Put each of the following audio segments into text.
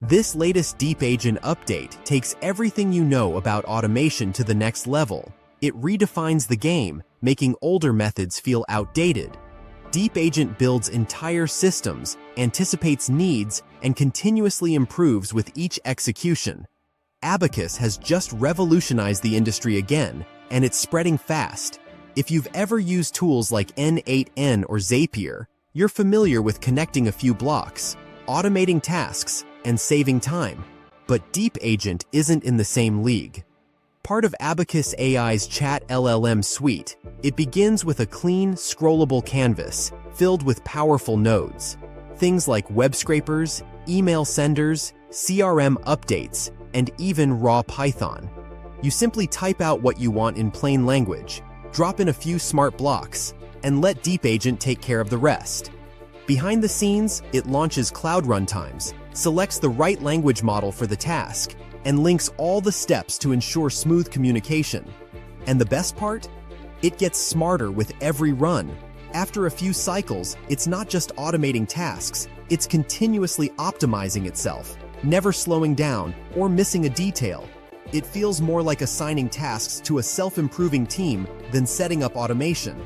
This latest Deep Agent update takes everything you know about automation to the next level. It redefines the game, making older methods feel outdated. Deep Agent builds entire systems, anticipates needs, and continuously improves with each execution. Abacus has just revolutionized the industry again, and it's spreading fast. If you've ever used tools like N8N or Zapier, you're familiar with connecting a few blocks, automating tasks, and saving time. But Deep Agent isn't in the same league. Part of Abacus AI's Chat LLM suite, it begins with a clean, scrollable canvas filled with powerful nodes. Things like web scrapers, email senders, CRM updates, and even raw Python. You simply type out what you want in plain language, drop in a few smart blocks, and let Deep Agent take care of the rest. Behind the scenes, it launches cloud runtimes, selects the right language model for the task, and links all the steps to ensure smooth communication. And the best part? It gets smarter with every run. After a few cycles, it's not just automating tasks, it's continuously optimizing itself, never slowing down or missing a detail. It feels more like assigning tasks to a self-improving team than setting up automation.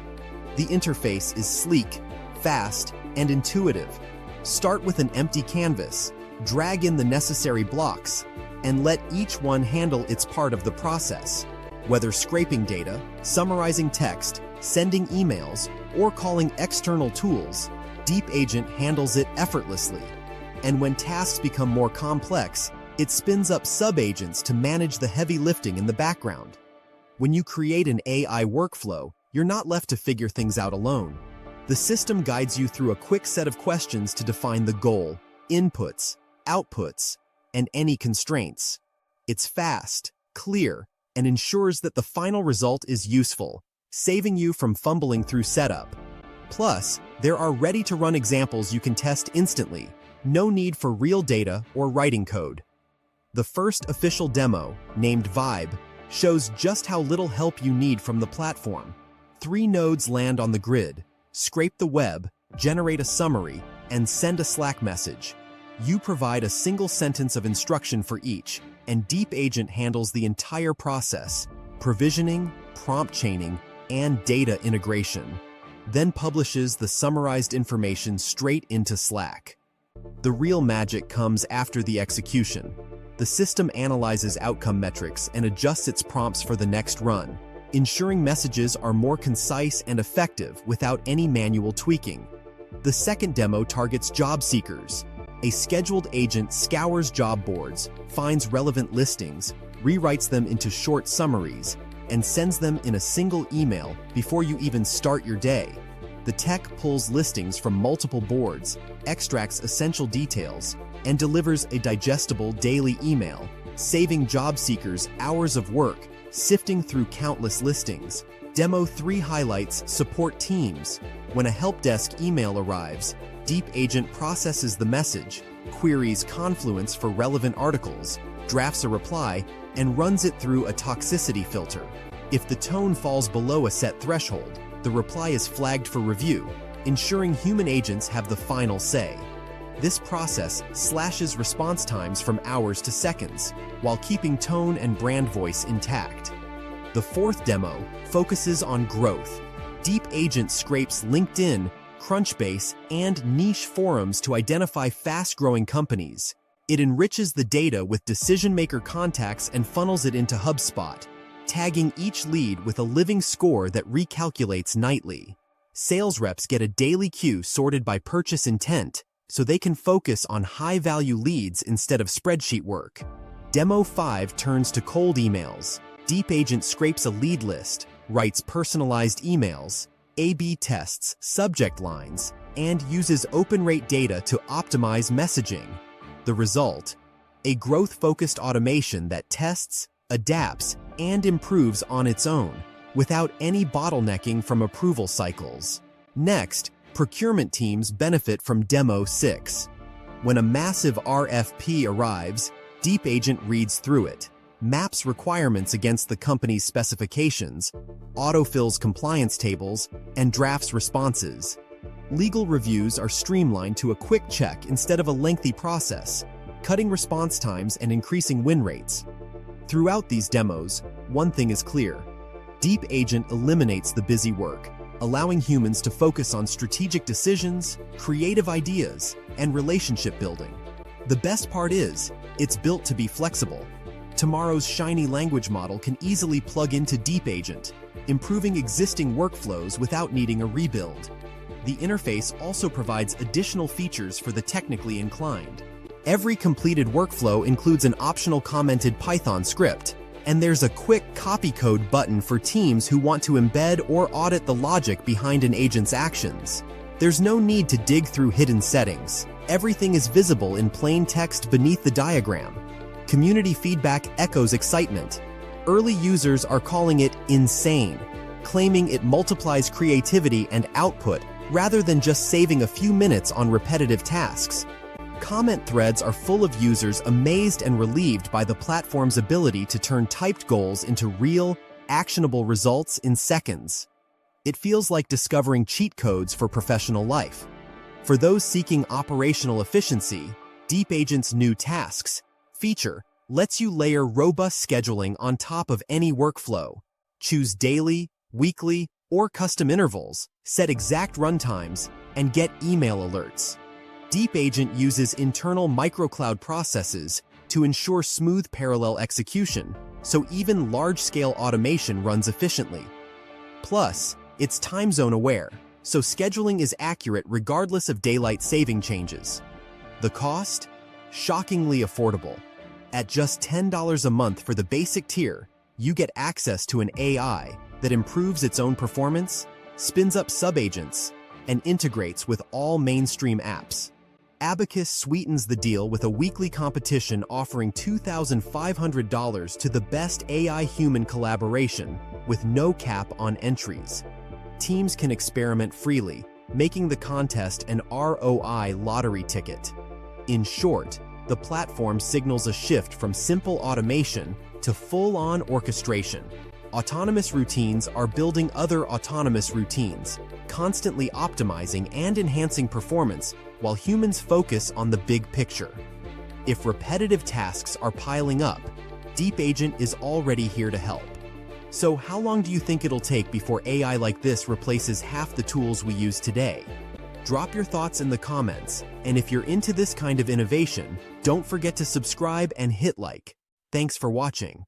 The interface is sleek, fast, and intuitive. Start with an empty canvas, drag in the necessary blocks, and let each one handle its part of the process. Whether scraping data, summarizing text, sending emails, or calling external tools, Deep Agent handles it effortlessly. And when tasks become more complex, it spins up sub-agents to manage the heavy lifting in the background. When you create an AI workflow, you're not left to figure things out alone. The system guides you through a quick set of questions to define the goal, inputs, outputs, and any constraints. It's fast, clear, and ensures that the final result is useful, saving you from fumbling through setup. Plus, there are ready-to-run examples you can test instantly. No need for real data or writing code. The first official demo, named Vibe, shows just how little help you need from the platform. 3 nodes land on the grid, scrape the web, generate a summary, and send a Slack message. You provide a single sentence of instruction for each, and Deep Agent handles the entire process, provisioning, prompt chaining, and data integration, then publishes the summarized information straight into Slack. The real magic comes after the execution. The system analyzes outcome metrics and adjusts its prompts for the next run, ensuring messages are more concise and effective without any manual tweaking. The second demo targets job seekers. A scheduled agent scours job boards, finds relevant listings, rewrites them into short summaries, and sends them in a single email before you even start your day. The tech pulls listings from multiple boards, extracts essential details, and delivers a digestible daily email, saving job seekers hours of work, sifting through countless listings. Demo 3 highlights support teams. When a help desk email arrives, Deep Agent processes the message, queries Confluence for relevant articles, drafts a reply, and runs it through a toxicity filter. If the tone falls below a set threshold, the reply is flagged for review, ensuring human agents have the final say. This process slashes response times from hours to seconds, while keeping tone and brand voice intact. The fourth demo focuses on growth. Deep Agent scrapes LinkedIn, Crunchbase, and niche forums to identify fast-growing companies. It enriches the data with decision-maker contacts and funnels it into HubSpot, tagging each lead with a living score that recalculates nightly. Sales reps get a daily queue sorted by purchase intent, so they can focus on high-value leads instead of spreadsheet work. Demo 5 turns to cold emails. Deep Agent scrapes a lead list, writes personalized emails, A/B tests subject lines, and uses open rate data to optimize messaging. The result? A growth-focused automation that tests, adapts, and improves on its own, without any bottlenecking from approval cycles. Next, procurement teams benefit from Demo 6. When a massive RFP arrives, Deep Agent reads through it, maps requirements against the company's specifications, autofills compliance tables, and drafts responses. Legal reviews are streamlined to a quick check instead of a lengthy process. cutting response times and increasing win rates. Throughout these demos, one thing is clear. Deep Agent eliminates the busy work, allowing humans to focus on strategic decisions, creative ideas, and relationship building. The best part is, it's built to be flexible. Tomorrow's shiny language model can easily plug into Deep Agent, improving existing workflows without needing a rebuild. The interface also provides additional features for the technically inclined. Every completed workflow includes an optional commented Python script, and there's a quick copy code button for teams who want to embed or audit the logic behind an agent's actions. There's no need to dig through hidden settings. Everything is visible in plain text beneath the diagram. Community feedback echoes excitement. Early users are calling it insane, claiming it multiplies creativity and output rather than just saving a few minutes on repetitive tasks. Comment threads are full of users amazed and relieved by the platform's ability to turn typed goals into real, actionable results in seconds. It feels like discovering cheat codes for professional life. For those seeking operational efficiency, Deep Agent's new tasks feature lets you layer robust scheduling on top of any workflow. Choose daily, weekly, or custom intervals, set exact runtimes, and get email alerts. Deep Agent uses internal microcloud processes to ensure smooth parallel execution, so even large-scale automation runs efficiently. Plus, it's time zone aware, so scheduling is accurate regardless of daylight saving changes. The cost? Shockingly affordable. At just $10 a month for the basic tier, you get access to an AI that improves its own performance, spins up subagents, and integrates with all mainstream apps. Abacus sweetens the deal with a weekly competition offering $2,500 to the best AI-human collaboration, with no cap on entries. Teams can experiment freely, making the contest an ROI lottery ticket. In short, the platform signals a shift from simple automation to full-on orchestration. Autonomous routines are building other autonomous routines, constantly optimizing and enhancing performance while humans focus on the big picture. If repetitive tasks are piling up, Deep Agent is already here to help. So how long do you think it'll take before AI like this replaces half the tools we use today? Drop your thoughts in the comments, and if you're into this kind of innovation, don't forget to subscribe and hit like. Thanks for watching.